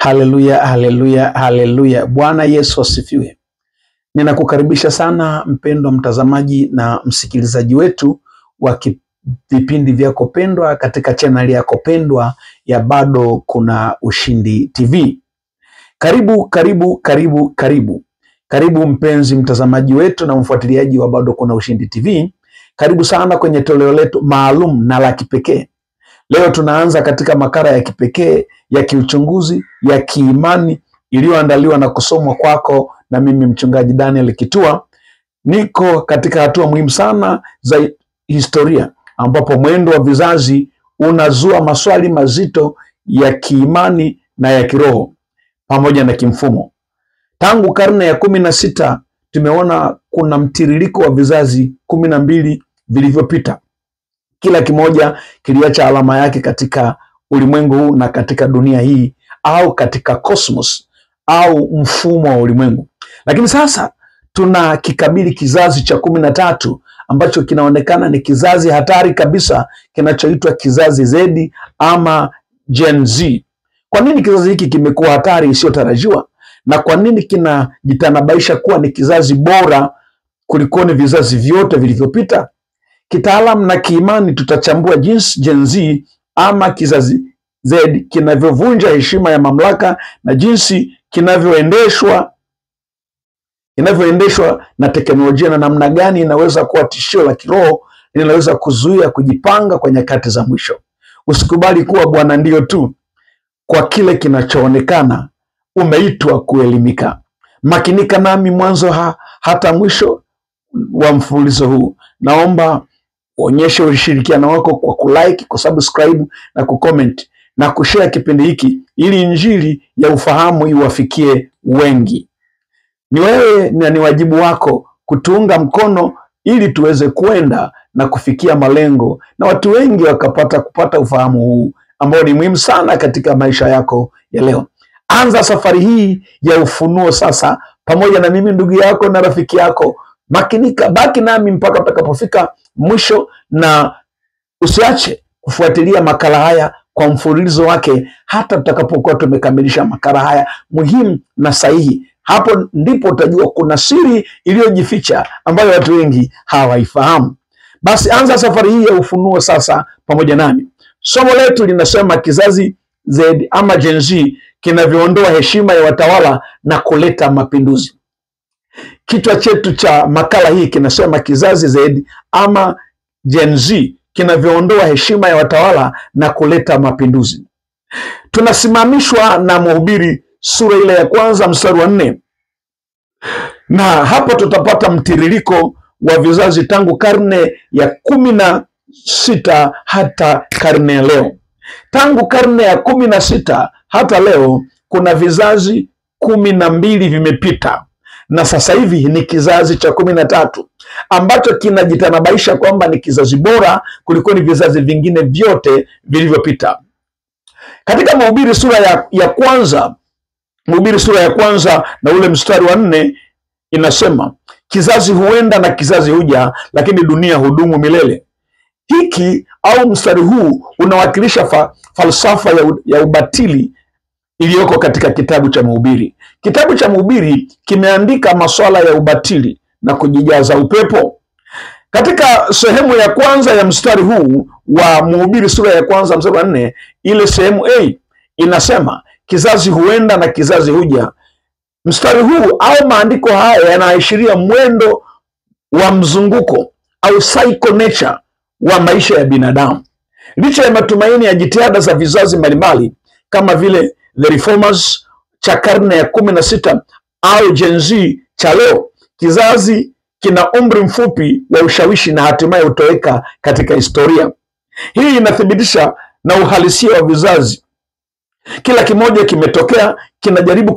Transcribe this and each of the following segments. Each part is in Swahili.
Haleluya, haleluya, haleluya. Bwana Yesu asifiwe. Ninakukaribisha sana mpendwa mtazamaji na msikilizaji wetu wa vipindi vyako pendwa katika channel yako pendwa ya Bado Kuna Ushindi TV. Karibu mpenzi mtazamaji wetu na mfuatiliaji wa Bado Kuna Ushindi TV. Karibu sana kwenye toleo letu maalum na la kipekee. Leo tunaanza katika makala ya kipekee ya kiuchunguzi ya kiimani iliyoandaliwa na kusomwa kwako na mimi mchungaji Daniel Kitua. Niko katika hatua muhimu sana za historia ambapo mwendo wa vizazi unazua maswali mazito ya kiimani na ya kiroho pamoja na kimfumo. Tangu karne ya 16 tumeona kuna mtiririko wa vizazi 12 vilivyopita. Kila kimoja kiliacha alama yake katika ulimwengu huu na katika dunia hii au katika cosmos au mfumo wa ulimwengu. Lakini sasa tuna kikabili kizazi cha 13 ambacho kinaonekana ni kizazi hatari kabisa, kinachoitwa kizazi Z ama Gen Z. Kwa nini kizazi hiki kimekuwa hatari isiyotarajiwa? Na kwa nini kinajitanabaisha kuwa ni kizazi bora kuliko vizazi vyote vilivyopita? Kitaalamu na kiimani tutachambua jinsi Gen Z ama kizazi Z kinavyovunja heshima ya mamlaka na jinsi kinavyoendeshwa na teknolojia na namna gani inaweza kuwa tishio la kiroho linaweza kuzuia kujipanga kwa nyakati za mwisho. Usikubali kuwa bwana ndio tu kwa kile kinachoonekana. Umeitwa kuelimika. Makinika nami mwanzo hata mwisho wa mfululizo huu. Naomba uonyeshe ushirikiano wako kwa kulike, kusubscribe na kucomment na kushare kipindi hiki ili injili ya ufahamu iwafikie wengi. Ni wewe na ni wajibu wako kutuunga mkono ili tuweze kwenda na kufikia malengo na watu wengi kupata ufahamu huu ambao ni muhimu sana katika maisha yako ya leo. Anza safari hii ya ufunuo sasa pamoja na mimi ndugu yako na rafiki yako. Makinika, baki nami mpaka tutakapofika mwisho na usiache kufuatilia makala haya kwa mfululizo wake hata tutakapokuwa tumekamilisha makala haya muhimu na sahihi. Hapo ndipo utajua kuna siri iliyojificha ambayo watu wengi hawaifahamu. Basi anza safari hii ya ufunuo sasa pamoja nami. Somo letu linasema kizazi Z ama Gen Z kinavyoondoa heshima ya watawala na kuleta mapinduzi. Kichwa chetu cha makala hii kinasema kizazi Z ama Gen Z kinavyoondoa heshima ya watawala na kuleta mapinduzi. Tunasimamishwa na Mhubiri sura ile ya 1 mstari wa 4. Na hapo tutapata mtiririko wa vizazi tangu karne ya 16 hata karne ya leo. Tangu karne ya 16 hata leo kuna vizazi 12 vimepita. Na sasa hivi ni kizazi cha 13 ambacho kinajitanabaisha kwamba ni kizazi bora kuliko ni vizazi vingine vyote vilivyopita. Katika Mhubiri sura ya kwanza, Mhubiri sura ya 1 na ule mstari wa 4 inasema, kizazi huenda na kizazi huja, lakini dunia hudumu milele. Hiki au mstari huu unawakilisha falsafa ya ubatili iliyoko katika kitabu cha Mhubiri. Kitabu cha Mhubiri kimeandika masuala ya ubatili na kujijaza upepo. Katika sehemu ya 1 ya mstari huu wa Mhubiri sura ya 1 mstari wa 4, ile sehemu A inasema kizazi huenda na kizazi huja. Mstari huu au maandiko haya yanaashiria mwendo wa mzunguko au cycle nature wa maisha ya binadamu. Licha ya matumaini ya jitihada za vizazi mbalimbali kama vile the reformers cha karne ya 16 au Gen Z cha leo, kizazi kina umri mfupi wa ushawishi na hatimaye utoweka katika historia. Hii inathibitisha na uhalisia wa vizazi. Kila kimoja kimetokea, kinajaribu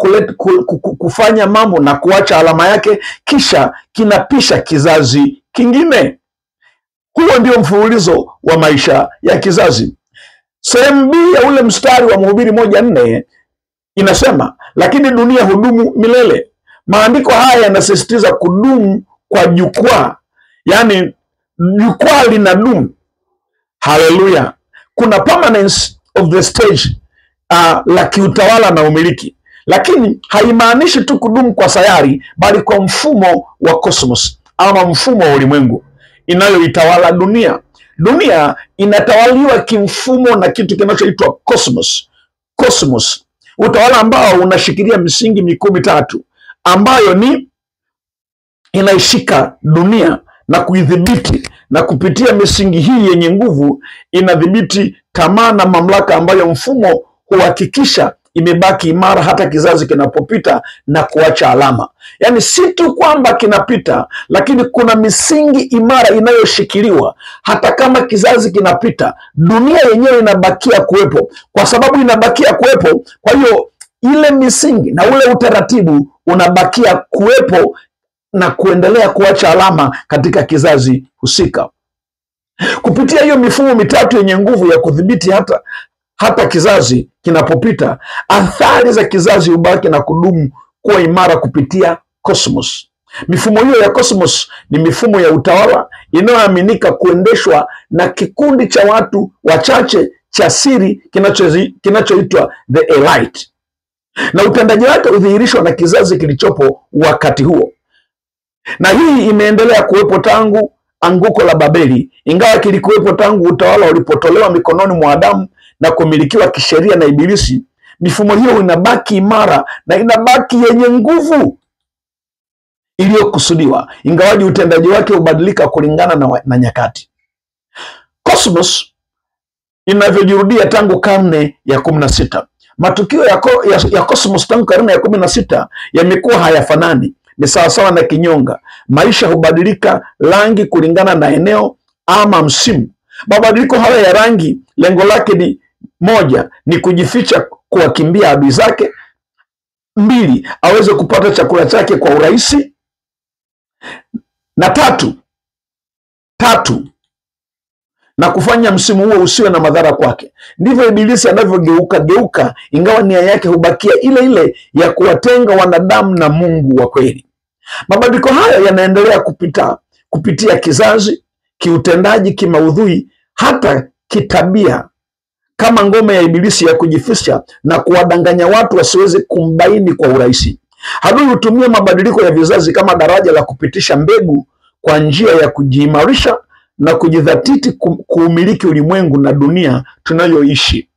kufanya mambo na kuacha alama yake, kisha kinapisha kizazi kingine. Huo ndio mfululizo wa maisha ya kizazi. Sehemu B ya ule mstari wa Mhubiri 1:4 inasema, lakini dunia hudumu milele. Maandiko haya yanasisitiza kudumu kwa jukwaa. Yaani jukwaa linadumu. Haleluya. Kuna permanence of the stage la kiutawala na umiliki, lakini haimaanishi tu kudumu kwa sayari, bali kwa mfumo wa cosmos ama mfumo wa ulimwengu inayoitawala dunia. Dunia inatawaliwa kimfumo na kitu kinachoitwa cosmos. Cosmos, utawala ambao unashikilia misingi mikuu mitatu ambayo ni inaishika dunia na kuidhibiti, na kupitia misingi hii yenye nguvu inadhibiti tamaa na mamlaka ambayo mfumo huhakikisha imebaki imara hata kizazi kinapopita na kuacha alama. Yaani si tu kwamba kinapita, lakini kuna misingi imara inayoshikiliwa hata kama kizazi kinapita, dunia yenyewe inabakia kuwepo. Kwa sababu inabakia kuwepo, kwa hiyo ile misingi na ule utaratibu unabakia kuwepo na kuendelea kuacha alama katika kizazi husika. Kupitia hiyo mifumo mitatu yenye nguvu ya kudhibiti hata kizazi kinapopita, athari za kizazi hubaki na kudumu kuwa imara kupitia cosmos. Mifumo hiyo ya cosmos ni mifumo ya utawala inayoaminika kuendeshwa na kikundi cha watu wachache cha siri kinachoitwa the elite, na utendaji wake udhihirishwa na kizazi kilichopo wakati huo. Na hii imeendelea kuwepo tangu anguko la Babeli, ingawa kilikuwepo tangu utawala ulipotolewa mikononi mwa Adamu na kumilikiwa kisheria na Ibilisi. Mifumo hiyo inabaki imara na inabaki yenye nguvu iliyokusudiwa, ingawaji utendaji wake hubadilika kulingana na nyakati. Cosmos inavyojirudia tangu karne ya 16. Matukio ya cosmos tangu karne ya 16 yamekuwa hayafanani. Ni sawasawa na kinyonga. Maisha hubadilika rangi kulingana na eneo ama msimu. Mabadiliko haya ya rangi lengo lake ni moja, ni kujificha, kuwakimbia adui zake; mbili, aweze kupata chakula chake kwa urahisi; na tatu, na kufanya msimu huo usiwe na madhara kwake. Ndivyo Ibilisi anavyogeuka, ingawa nia yake hubakia ile ile ya kuwatenga wanadamu na Mungu wa kweli. Mabadiliko haya yanaendelea kupitia kizazi, kiutendaji, kimaudhui, hata kitabia, kama ngome ya Ibilisi ya kujificha na kuwadanganya watu wasiweze kumbaini kwa urahisi. Adui hutumia mabadiliko ya vizazi kama daraja la kupitisha mbegu kwa njia ya kujiimarisha na kujidhatiti kuumiliki ulimwengu na dunia tunayoishi.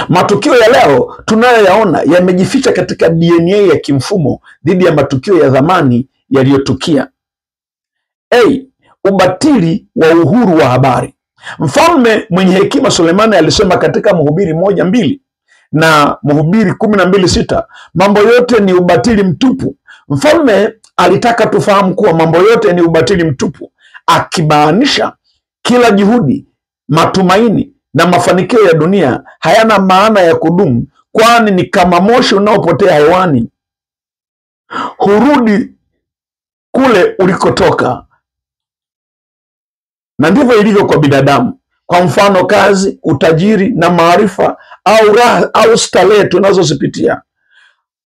Matukio ya leo tunayoyaona yamejificha katika DNA ya kimfumo dhidi ya matukio ya zamani yaliyotukia. Ubatili wa uhuru wa habari. Mfalme mwenye hekima Sulemani alisema katika Mhubiri 1:2 na Mhubiri 12:6, mambo yote ni ubatili mtupu. Mfalme alitaka tufahamu kuwa mambo yote ni ubatili mtupu, akimaanisha kila juhudi, matumaini na mafanikio ya dunia hayana maana ya kudumu, kwani ni kama moshi unaopotea hewani, hurudi kule ulikotoka. Na ndivyo ilivyo kwa binadamu. Kwa mfano, kazi, utajiri na maarifa au raha au starehe tunazozipitia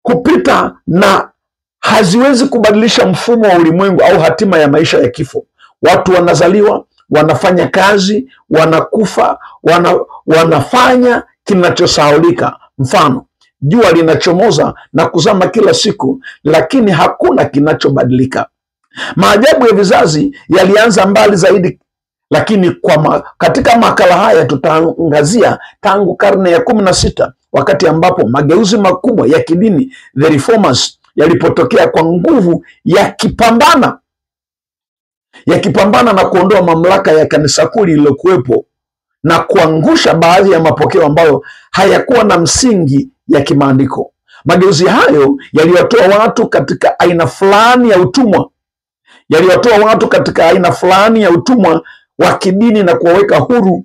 kupita na haziwezi kubadilisha mfumo wa ulimwengu au hatima ya maisha ya kifo. Watu wanazaliwa, wanafanya kazi, wanakufa, wanafanya kinachosahaulika. Mfano, jua linachomoza na kuzama kila siku, lakini hakuna kinachobadilika. Maajabu ya vizazi yalianza mbali zaidi, lakini katika makala haya tutaangazia tangu karne ya 16, wakati ambapo mageuzi makubwa ya kidini, the reformers, yalipotokea kwa nguvu, yakipambana na kuondoa mamlaka ya kanisa kuu lililokuwepo na kuangusha baadhi ya mapokeo ambayo hayakuwa na msingi ya kimaandiko. Mageuzi hayo yaliwatoa watu katika aina fulani ya utumwa wa kidini na kuwaweka huru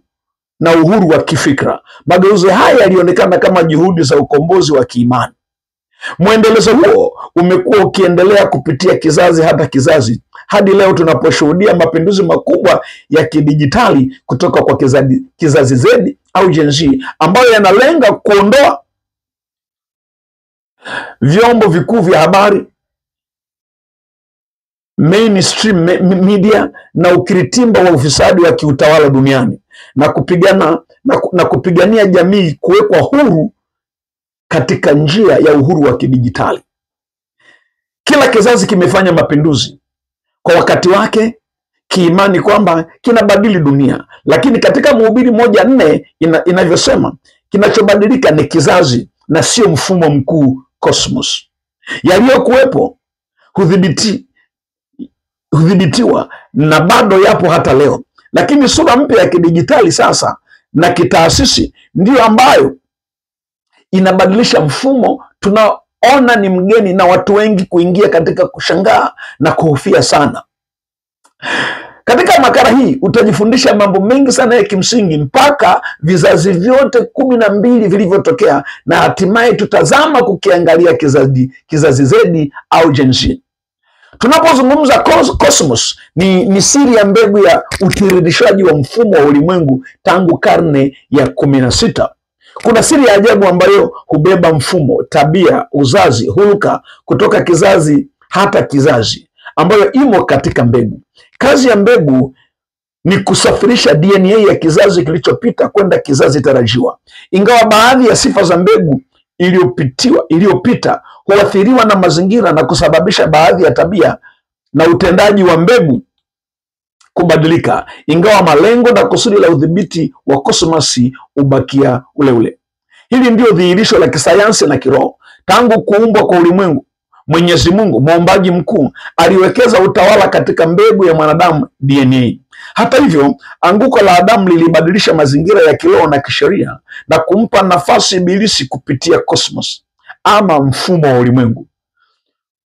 na uhuru wa kifikra. Mageuzi haya yalionekana kama juhudi za ukombozi wa kiimani. Mwendelezo huo umekuwa ukiendelea kupitia kizazi hata kizazi, hadi leo tunaposhuhudia mapinduzi makubwa ya kidijitali kutoka kwa kizazi Z au Gen Z, ambayo yanalenga kuondoa vyombo vikuu vya habari, mainstream media na ukiritimba wa ufisadi wa kiutawala duniani na kupigana na kupigania jamii kuwekwa huru katika njia ya uhuru wa kidijitali. Kila kizazi kimefanya mapinduzi kwa wakati wake, kiimani kwamba kinabadili dunia, lakini katika Mhubiri 1:4 inavyosema, kinachobadilika ni kizazi na sio mfumo mkuu, cosmos. Yaliyokuwepo hudhibitiwa na bado yapo hata leo, lakini sura mpya ya kidijitali sasa na kitaasisi ndiyo ambayo inabadilisha mfumo tunaona ni mgeni, na watu wengi kuingia katika kushangaa na kuhofia sana. Katika makala hii utajifundisha mambo mengi sana ya kimsingi mpaka vizazi vyote 12 vilivyotokea, na hatimaye tutazama kukiangalia kizazi Z au Gen Z. Tunapozungumza cosmos, ni siri ya mbegu ya utiririshaji wa mfumo wa ulimwengu tangu karne ya 16. Kuna siri ya ajabu ambayo hubeba mfumo, tabia, uzazi, hulka kutoka kizazi hata kizazi, ambayo imo katika mbegu. Kazi ya mbegu ni kusafirisha DNA ya kizazi kilichopita kwenda kizazi tarajiwa. Ingawa baadhi ya sifa za mbegu iliyopita huathiriwa na mazingira na kusababisha baadhi ya tabia na utendaji wa mbegu kubadilika, ingawa malengo na kusudi la udhibiti wa kosmosi ubakia ule ule. Hili ndio dhihirisho la kisayansi na kiroho. Tangu kuumbwa kwa ulimwengu, Mwenyezi Mungu muumbaji mkuu aliwekeza utawala katika mbegu ya mwanadamu, DNA. Hata hivyo, anguko la Adamu lilibadilisha mazingira ya kiroho na kisheria na kumpa nafasi Ibilisi kupitia cosmos ama mfumo wa ulimwengu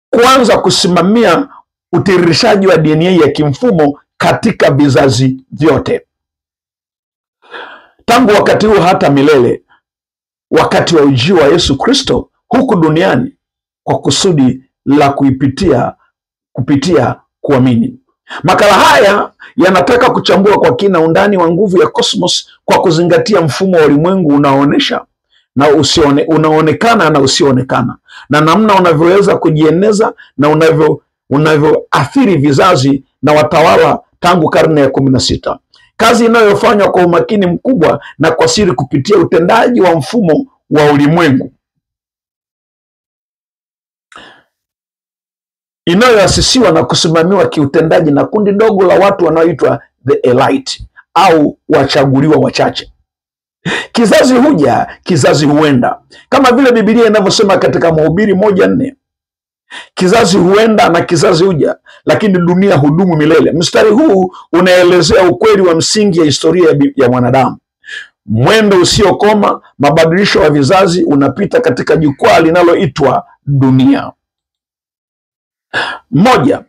kuanza kusimamia utiririshaji wa DNA ya kimfumo katika vizazi vyote. Tangu wakati huo hata milele, wakati wa ujio wa Yesu Kristo huku duniani, kwa kusudi la kupitia kuamini. Makala haya yanataka kuchambua kwa kina undani wa nguvu ya cosmos kwa kuzingatia mfumo wa ulimwengu unaoonekana na usioonekana, na namna unavyoweza kujieneza na unavyoathiri vizazi na watawala tangu karne ya 16. Kazi inayofanywa kwa umakini mkubwa na kwa siri kupitia utendaji wa mfumo wa ulimwengu, inayoasisiwa na kusimamiwa kiutendaji na kundi dogo la watu wanaoitwa the elite au wachaguliwa wachache. Kizazi huja, kizazi huenda. Kama vile Biblia inavyosema katika Mhubiri 1:4, kizazi huenda na kizazi huja, lakini dunia hudumu milele. Mstari huu unaelezea ukweli wa msingi ya historia ya mwanadamu. Mwendo usiokoma, mabadilisho ya vizazi unapita katika jukwaa linaloitwa dunia. 1.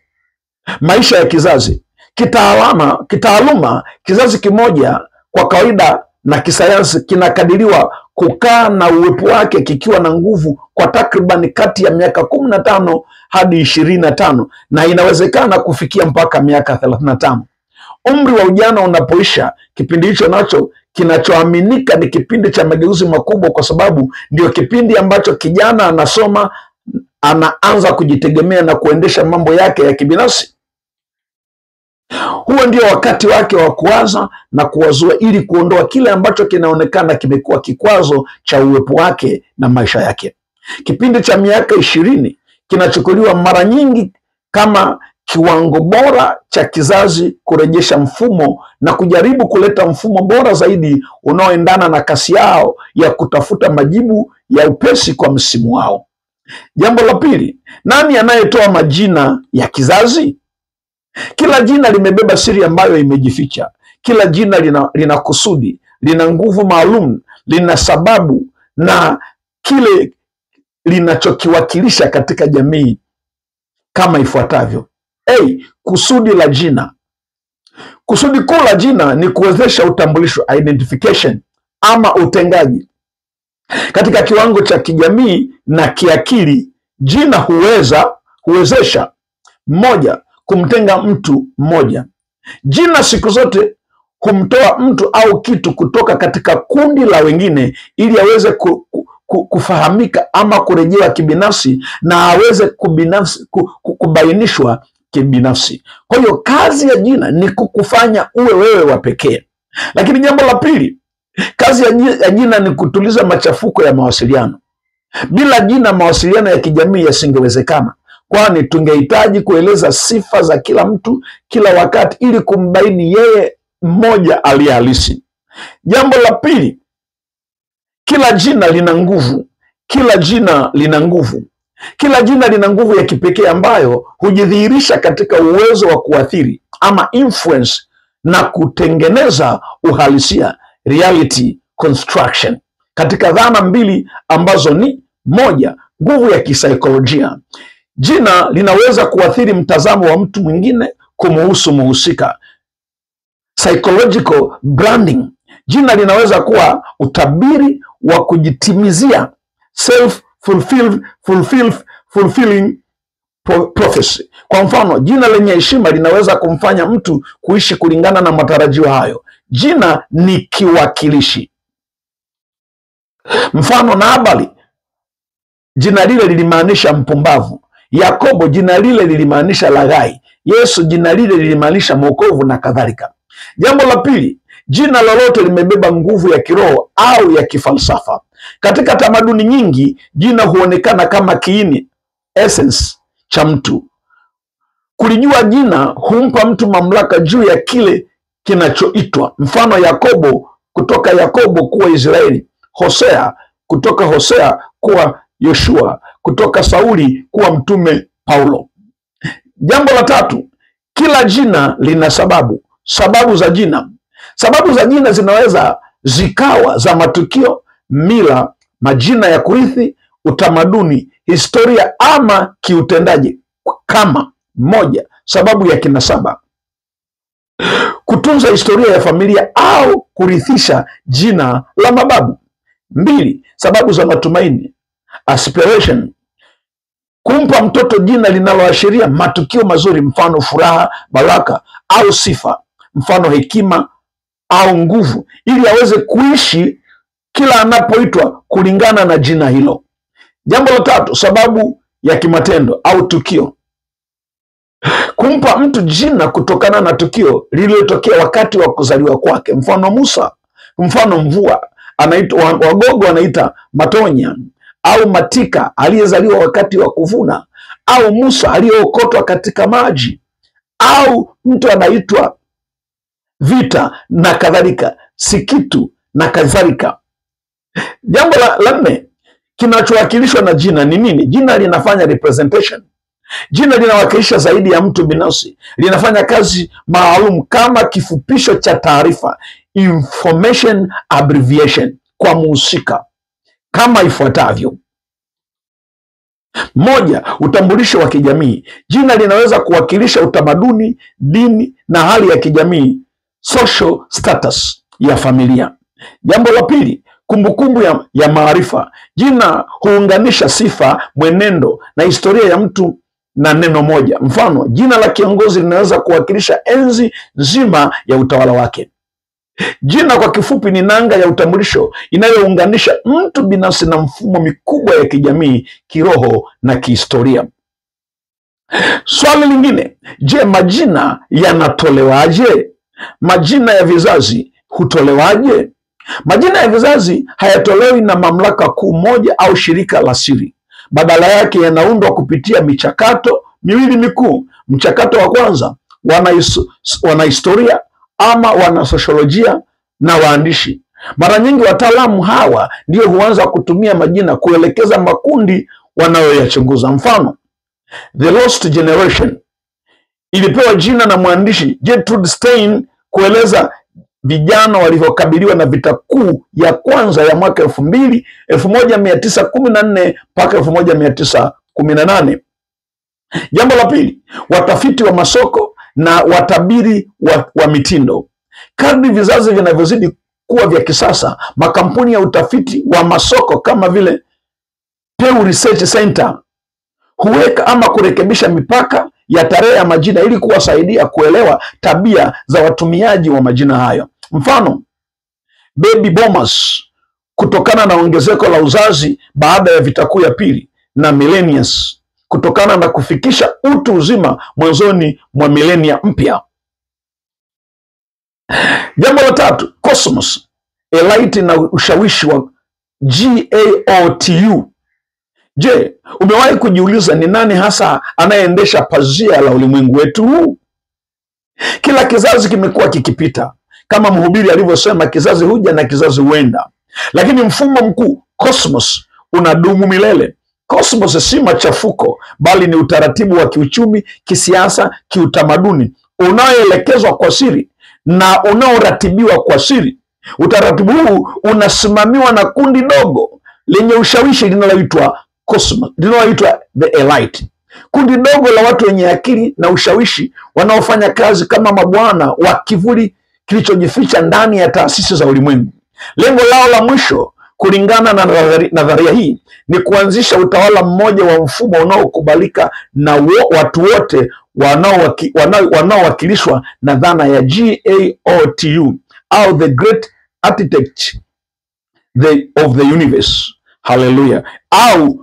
Maisha ya kizazi. Kitaaluma, kizazi kimoja kwa kawaida na kisayansi kinakadiriwa kukaa na uwepo wake kikiwa na nguvu kwa takribani kati ya miaka 15 hadi 25, na inawezekana kufikia mpaka miaka 35. Umri wa ujana unapoisha, kipindi hicho nacho kinachoaminika ni kipindi cha mageuzi makubwa, kwa sababu ndio kipindi ambacho kijana anasoma, anaanza kujitegemea na kuendesha mambo yake ya kibinafsi. Huo ndio wakati wake wa kuwaza na kuwazua, ili kuondoa kile ambacho kinaonekana kimekuwa kikwazo cha uwepo wake na maisha yake. Kipindi cha miaka 20 kinachukuliwa mara nyingi kama kiwango bora cha kizazi kurejesha mfumo na kujaribu kuleta mfumo bora zaidi unaoendana na kasi yao ya kutafuta majibu ya upesi kwa msimu wao. Jambo la pili, nani anayetoa majina ya kizazi? Kila jina limebeba siri ambayo imejificha. Kila jina lina kusudi, lina nguvu maalum, lina sababu na kile linachokiwakilisha katika jamii kama ifuatavyo. Kusudi la jina. Kusudi kuu la jina ni kuwezesha utambulisho, identification, ama utengaji. Katika kiwango cha kijamii na kiakili, jina huwezesha 1, kumtenga mtu mmoja. Jina siku zote humtoa mtu au kitu kutoka katika kundi la wengine ili aweze kufahamika ama kurejewa kibinafsi na aweze kubainishwa kibinafsi. Kwa hiyo kazi ya jina ni kukufanya uwe wewe wa pekee. Lakini jambo la pili, Kazi ya jina ni kutuliza machafuko ya mawasiliano. Bila jina, mawasiliano ya kijamii yasingewezekana, kwani tungehitaji kueleza sifa za kila mtu kila wakati ili kumbaini yeye mmoja aliye halisi. Jambo la pili, kila jina lina nguvu. Kila jina lina nguvu. Kila jina lina nguvu ya kipekee ambayo hujidhihirisha katika uwezo wa kuathiri ama influence na kutengeneza uhalisia, reality construction, katika dhana mbili ambazo ni moja, nguvu ya kisaikolojia. Jina linaweza kuathiri mtazamo wa mtu mwingine kumuhusu muhusika. Psychological branding. Jina linaweza kuwa utabiri wa kujitimizia, fulfilling prophecy. Kwa mfano, jina lenye heshima linaweza kumfanya mtu kuishi kulingana na matarajio hayo. Jina ni kiwakilishi. Mfano, Naabali, jina lile lilimaanisha mpumbavu. Yakobo, jina lile lilimaanisha laghai. Yesu, jina lile lilimaanisha mwokovu, na kadhalika. Jambo la pili, jina lolote limebeba nguvu ya kiroho au ya kifalsafa. Katika tamaduni nyingi, jina huonekana kama kiini, essence cha mtu. Kulijua jina humpa mtu mamlaka juu ya kile kinachoitwa. Mfano, Yakobo, kutoka Yakobo kuwa Israeli. Hosea, kutoka Hosea kuwa Yoshua. Kutoka Sauli kuwa mtume Paulo. Jambo la tatu, kila jina lina sababu. Sababu za jina. Sababu za jina zinaweza zikawa za matukio, mila, majina ya kurithi, utamaduni, historia ama kiutendaji. Kama moja, sababu ya kinasaba, kutunza historia ya familia au kurithisha jina la mababu. Mbili, sababu za matumaini, aspiration, kumpa mtoto jina linaloashiria matukio mazuri, mfano furaha, baraka au sifa, mfano hekima au nguvu, ili aweze kuishi kila anapoitwa kulingana na jina hilo. Jambo la tatu, sababu ya kimatendo au tukio, kumpa mtu jina kutokana na tukio lililotokea wakati wa kuzaliwa kwake, mfano Musa, mfano mvua, anaitwa Wagogo anaita matonya, au Matika aliyezaliwa wakati wa kuvuna, au Musa aliyeokotwa katika maji, au mtu anaitwa vita na kadhalika, Sikitu na kadhalika. Jambo la nne, kinachowakilishwa na jina ni nini? Jina linafanya representation. Jina linawakilisha zaidi ya mtu binafsi. Linafanya kazi maalum kama kifupisho cha taarifa, information abbreviation, kwa muhusika kama ifuatavyo. Moja, utambulisho wa kijamii. Jina linaweza kuwakilisha utamaduni, dini na hali ya kijamii, social status ya familia. Jambo la pili, kumbukumbu ya maarifa. Jina huunganisha sifa, mwenendo na historia ya mtu na neno moja. Mfano, jina la kiongozi linaweza kuwakilisha enzi nzima ya utawala wake. Jina kwa kifupi ni nanga ya utambulisho inayounganisha mtu binafsi na mfumo mikubwa ya kijamii, kiroho na kihistoria. Swali lingine, je, majina yanatolewaje? Majina ya vizazi hutolewaje? Majina ya vizazi hayatolewi na mamlaka kuu moja au shirika la siri. Badala yake yanaundwa kupitia michakato miwili mikuu. Mchakato wa kwanza, wanahistoria ama wanasosiolojia na waandishi. Mara nyingi wataalamu hawa ndio huanza kutumia majina kuelekeza makundi wanayoyachunguza. Mfano, The Lost Generation ilipewa jina na mwandishi Gertrude Stein kueleza vijana walivyokabiliwa na vita kuu ya kwanza ya mwaka 1914 mpaka 1918. Jambo la pili, watafiti wa masoko na watabiri wa mitindo. Kadri vizazi vinavyozidi kuwa vya kisasa, makampuni ya utafiti wa masoko kama vile Pew Research Center huweka ama kurekebisha mipaka ya tarehe ya majina ili kuwasaidia kuelewa tabia za watumiaji wa majina hayo. Mfano, baby boomers kutokana na ongezeko la uzazi baada ya vita kuu ya pili, na millennials kutokana na kufikisha utu uzima mwanzoni mwa milenia mpya. Jambo la tatu, cosmos, elite na ushawishi wa GAOTU. Je, umewahi kujiuliza ni nani hasa anayeendesha pazia la ulimwengu wetu huu? Kila kizazi kimekuwa kikipita, kama mhubiri alivyosema, kizazi huja na kizazi huenda, lakini mfumo mkuu cosmos unadumu milele. Cosmos si machafuko, bali ni utaratibu wa kiuchumi, kisiasa, kiutamaduni unaoelekezwa kwa siri na unaoratibiwa kwa siri. Utaratibu huu unasimamiwa na kundi dogo lenye ushawishi linaloitwa cosmos, linaloitwa the elite. Kundi dogo la watu wenye akili na ushawishi wanaofanya kazi kama mabwana wa kivuli kilichojificha ndani ya taasisi za ulimwengu. Lengo lao la mwisho, kulingana na nadharia hii, ni kuanzisha utawala mmoja wa mfumo unaokubalika na watu wote wanaowakilishwa na dhana ya GAOTU au the great architect of the universe. Hallelujah. Au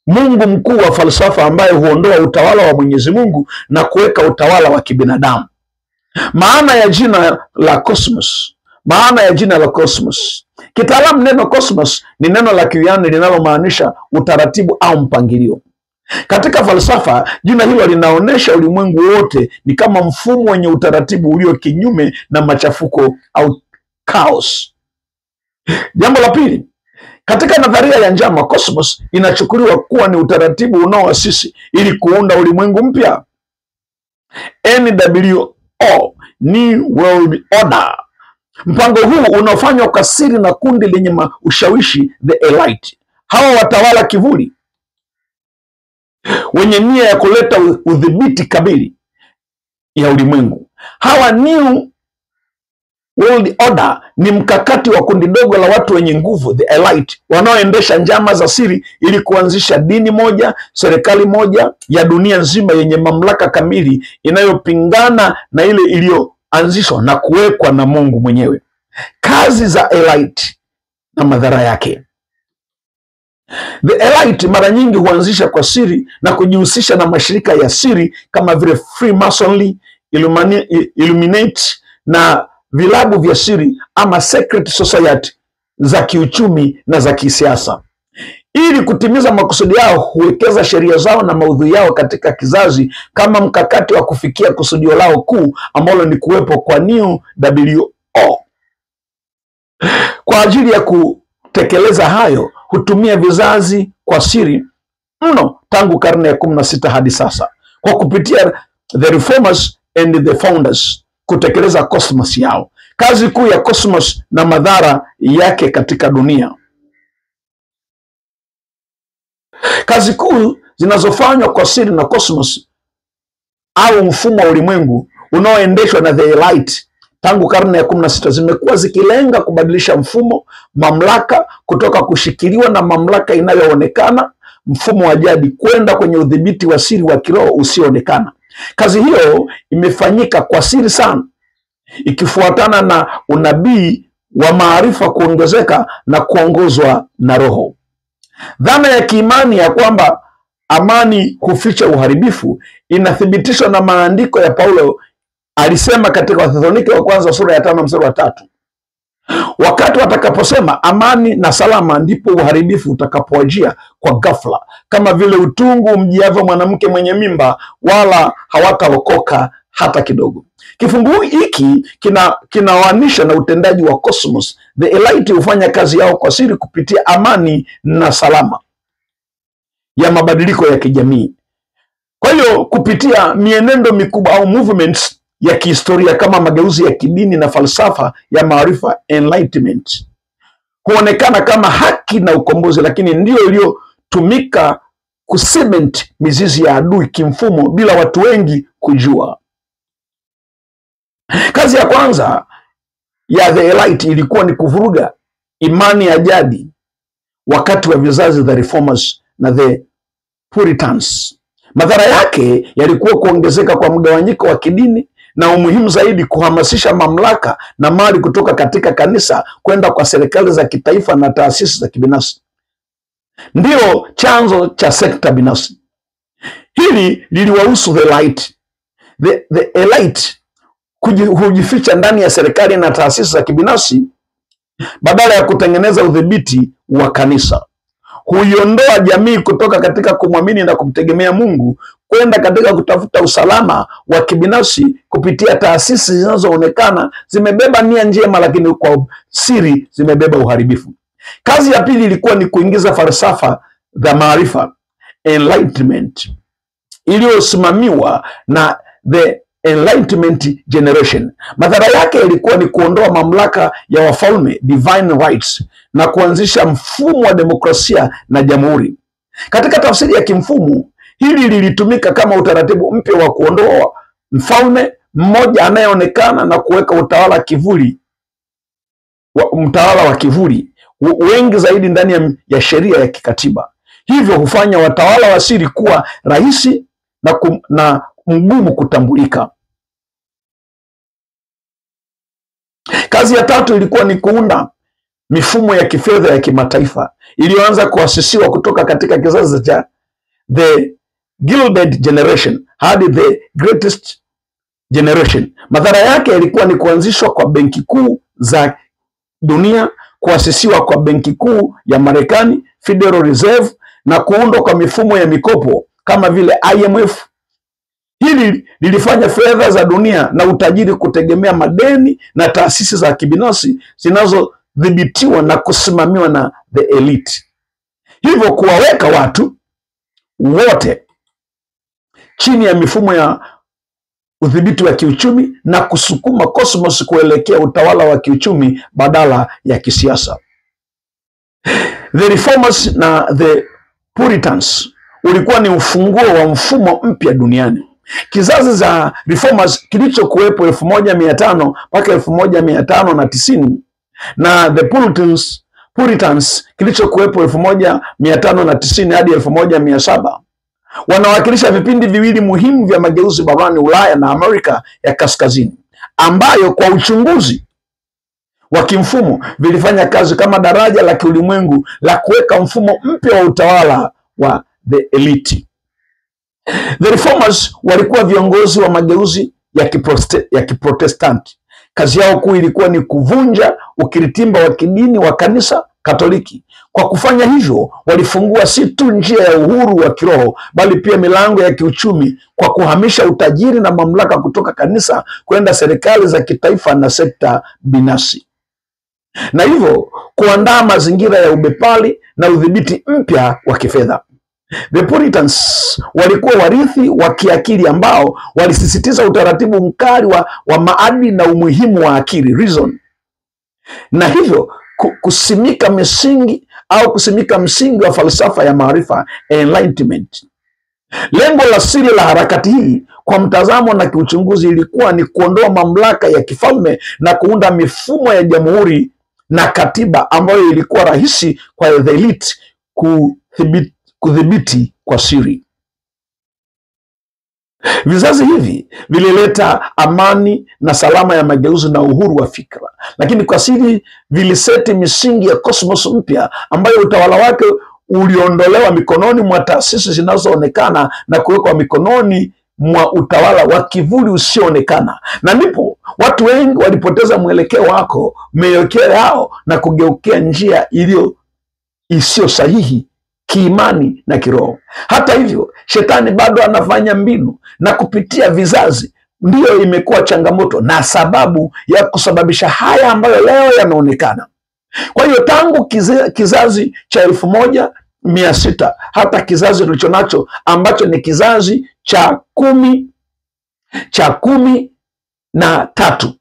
Mungu mkuu wa falsafa ambaye huondoa utawala wa Mwenyezi Mungu na kuweka utawala wa kibinadamu. Maana ya jina la cosmos. Kitaalamu neno cosmos ni neno la Kiyunani linalomaanisha utaratibu au mpangilio. Katika falsafa, jina hilo linaonyesha ulimwengu wote ni kama mfumo wenye utaratibu ulio kinyume na machafuko au chaos. Jambo la pili, katika nadharia ya njama, cosmos inachukuliwa kuwa ni utaratibu unaoasisi ili kuunda ulimwengu mpya. NWO, New World Order. Mpango huu unafanywa kwa siri na kundi lenye ushawishi, the elite. Hawa watawala kivuli wenye nia ya kuleta udhibiti kamili ya ulimwengu. Hawa New World Order ni mkakati wa kundi dogo la watu wenye nguvu, the elite, wanaoendesha njama za siri ili kuanzisha dini moja, serikali moja ya dunia nzima yenye mamlaka kamili inayopingana na ile iliyoanzishwa na kuwekwa na Mungu mwenyewe. Kazi za elite na madhara yake. The elite mara nyingi huanzisha kwa siri na kujihusisha na mashirika ya siri kama vile Freemasonry, Illuminati na vilabu vya siri ama secret society za kiuchumi na za kisiasa. Ili kutimiza makusudi yao, huwekeza sheria zao na maudhui yao katika kizazi kama mkakati wa kufikia kusudio lao kuu ambalo ni kuwepo kwa New WO. Kwa ajili ya kutekeleza hayo, hutumia vizazi kwa siri mno tangu karne ya 16 hadi sasa, kwa kupitia the reformers and the founders kutekeleza cosmos yao. Kazi kuu ya cosmos na madhara yake katika dunia. Kazi kuu zinazofanywa kwa siri na cosmos au mfumo wa ulimwengu unaoendeshwa na the elite tangu karne ya 16 zimekuwa zikilenga kubadilisha mfumo, mamlaka kutoka kushikiliwa na mamlaka inayoonekana, mfumo wa jadi, kwenda kwenye udhibiti wa siri wa kiroho usioonekana. Kazi hiyo imefanyika kwa siri sana, ikifuatana na unabii wa maarifa kuongezeka na kuongozwa na Roho. Dhana ya kiimani ya kwamba amani huficha uharibifu inathibitishwa na maandiko ya Paulo. Alisema katika Wathesalonike wa kwanza sura ya 5 mstari wa 3, wakati watakaposema amani na salama, ndipo uharibifu utakapowajia kwa ghafla, kama vile utungu mjiavyo mwanamke mwenye mimba, wala hawataokoka hata kidogo. Kifungu hiki kinawaanisha na utendaji wa cosmos. The elite hufanya kazi yao kwa siri kupitia amani na salama ya mabadiliko ya kijamii. Kwa hiyo kupitia mienendo mikubwa au movements ya kihistoria kama mageuzi ya kidini na falsafa ya maarifa, enlightenment, huonekana kama haki na ukombozi, lakini ndio iliyotumika kusement mizizi ya adui kimfumo bila watu wengi kujua. Kazi ya kwanza ya the elite ilikuwa ni kuvuruga imani ya jadi wakati wa vizazi the reformers na the Puritans. Madhara yake yalikuwa kuongezeka kwa mgawanyiko wa kidini na umuhimu zaidi, kuhamasisha mamlaka na mali kutoka katika kanisa kwenda kwa serikali za kitaifa na taasisi za kibinafsi. Ndio chanzo cha sekta binafsi. Hili liliwahusu the elite. The elite hujificha ndani ya serikali na taasisi za kibinafsi badala ya kutengeneza udhibiti wa kanisa. Huiondoa jamii kutoka katika kumwamini na kumtegemea Mungu kwenda katika kutafuta usalama wa kibinafsi kupitia taasisi zinazoonekana zimebeba nia njema, lakini kwa siri zimebeba uharibifu. Kazi ya pili ilikuwa ni kuingiza falsafa za maarifa, enlightenment, iliyosimamiwa na the Enlightenment generation. Madhara yake ilikuwa ni kuondoa mamlaka ya wafalme, divine rights, na kuanzisha mfumo wa demokrasia na jamhuri. Katika tafsiri ya kimfumo, hili lilitumika kama utaratibu mpya wa kuondoa mfalme mmoja anayeonekana na kuweka utawala wa kivuli wengi zaidi ndani ya sheria ya kikatiba. Hivyo hufanya watawala wa siri kuwa rahisi na mgumu kutambulika. Kazi ya tatu ilikuwa ni kuunda mifumo ya kifedha ya kimataifa iliyoanza kuasisiwa kutoka katika kizazi cha the Gilded Generation hadi the Greatest Generation. Madhara yake yalikuwa ni kuanzishwa kwa benki kuu za dunia, kuasisiwa kwa benki kuu ya Marekani, Federal Reserve, na kuundwa kwa mifumo ya mikopo kama vile IMF. Hili lilifanya fedha za dunia na utajiri kutegemea madeni na taasisi za kibinafsi zinazodhibitiwa na kusimamiwa na the elite. Hivyo kuwaweka watu wote chini ya mifumo ya udhibiti wa kiuchumi na kusukuma cosmos kuelekea utawala wa kiuchumi badala ya kisiasa. The Reformers na the Puritans ulikuwa ni ufunguo wa mfumo mpya duniani. Kizazi za Reformers kilichokuwepo 1500 mpaka 1590 na the Puritans kilichokuwepo 1590 hadi 1700 wanawakilisha vipindi viwili muhimu vya mageuzi barani Ulaya na Amerika ya Kaskazini, ambayo kwa uchunguzi wa kimfumo vilifanya kazi kama daraja la kiulimwengu la kuweka mfumo mpya wa utawala wa the elite. The Reformers walikuwa viongozi wa mageuzi ya Kiprotestanti. Kazi yao kuu ilikuwa ni kuvunja ukiritimba wa kidini wa kanisa Katoliki. Kwa kufanya hivyo, walifungua si tu njia ya uhuru wa kiroho, bali pia milango ya kiuchumi kwa kuhamisha utajiri na mamlaka kutoka kanisa kwenda serikali za kitaifa na sekta binafsi, na hivyo kuandaa mazingira ya ubepari na udhibiti mpya wa kifedha. The Puritans walikuwa warithi wa kiakili ambao walisisitiza utaratibu mkali wa maadili na umuhimu wa akili, reason, na hivyo kusimika msingi wa falsafa ya maarifa, enlightenment. Lengo la siri la harakati hii kwa mtazamo na kiuchunguzi ilikuwa ni kuondoa mamlaka ya kifalme na kuunda mifumo ya jamhuri na katiba ambayo ilikuwa rahisi kwa the elite kudhibiti kwa siri. Vizazi hivi vilileta amani na salama ya mageuzi na uhuru wa fikra, lakini kwa siri viliseti misingi ya cosmos mpya ambayo utawala wake uliondolewa mikononi mwa taasisi zinazoonekana na kuwekwa mikononi mwa utawala wa kivuli usioonekana. Na ndipo watu wengi walipoteza mwelekeo yao na kugeukia njia isiyo sahihi kiimani na kiroho. Hata hivyo, shetani bado anafanya mbinu, na kupitia vizazi ndiyo imekuwa changamoto na sababu ya kusababisha haya ambayo leo yanaonekana. Kwa hiyo tangu kizazi cha 1600 hata kizazi tulichonacho ambacho ni kizazi cha kumi na tatu,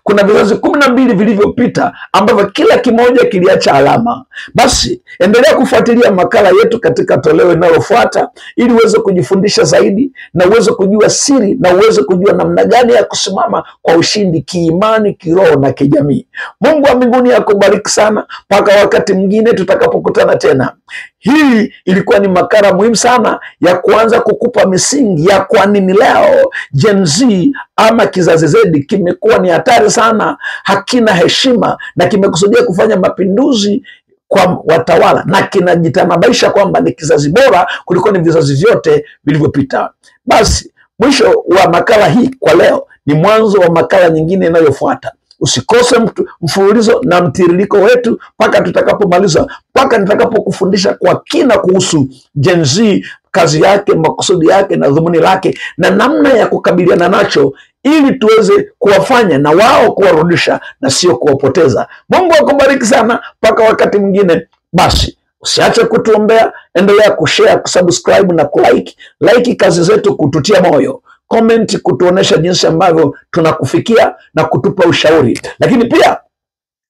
kuna vizazi 12 vilivyopita ambavyo kila kimoja kiliacha alama. Basi endelea kufuatilia makala yetu katika toleo linalofuata ili uweze kujifundisha zaidi na uweze kujua siri na uweze kujua namna gani ya kusimama kwa ushindi kiimani, kiroho na kijamii. Mungu wa mbinguni akubariki sana mpaka wakati mwingine tutakapokutana tena. Hii ilikuwa ni makala muhimu sana ya kuanza kukupa misingi ya kwa nini leo Gen Z ama kizazi Z kimekuwa ni hatari sana, hakina heshima na kimekusudia kufanya mapinduzi kwa watawala na kinajitanabaisha kwamba ni kizazi bora kuliko ni vizazi vyote vilivyopita. Basi mwisho wa makala hii kwa leo ni mwanzo wa makala nyingine inayofuata. Usikose mfululizo na mtiririko wetu mpaka tutakapomaliza, mpaka nitakapokufundisha kwa kina kuhusu Gen Z, kazi yake, makusudi yake na dhumuni lake na namna ya kukabiliana nacho, ili tuweze kuwafanya na wao kuwarudisha na sio kuwapoteza. Mungu akubariki sana mpaka wakati mwingine. Basi usiache kutuombea, endelea kushare, kusubscribe na kulike. Like kazi zetu kututia moyo, comment kutuonesha jinsi ambavyo tunakufikia na kutupa ushauri, lakini pia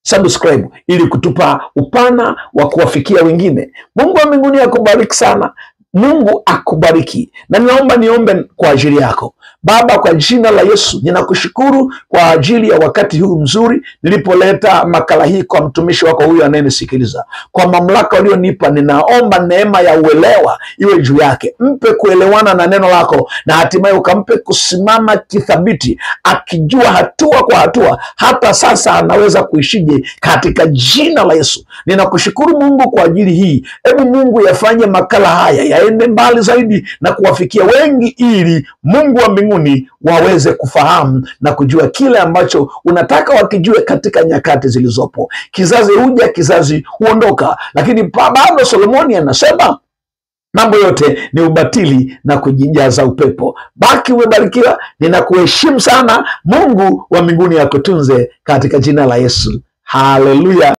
subscribe ili kutupa upana wa kuwafikia wengine. Mungu wa mbinguni akubariki sana. Mungu akubariki. Na ninaomba niombe kwa ajili yako. Baba, kwa jina la Yesu, ninakushukuru kwa ajili ya wakati huu mzuri nilipoleta makala hii kwa mtumishi wako huyu anayenisikiliza. Kwa mamlaka ulionipa, ninaomba neema ya uelewa iwe juu yake. Mpe kuelewana na neno lako na hatimaye ukampe kusimama kithabiti, akijua hatua kwa hatua hata sasa anaweza kuishije, katika jina la Yesu. Ninakushukuru Mungu kwa ajili hii. Hebu Mungu yafanye makala haya yaende mbali zaidi na kuwafikia wengi, ili Mungu wa mbinguni waweze kufahamu na kujua kile ambacho unataka wakijue katika nyakati zilizopo. Kizazi huja, kizazi huondoka, lakini bado Solomoni anasema mambo yote ni ubatili na kujijaza upepo. Baki umebarikiwa. Ninakuheshimu sana. Mungu wa mbinguni akutunze katika jina la Yesu. Haleluya.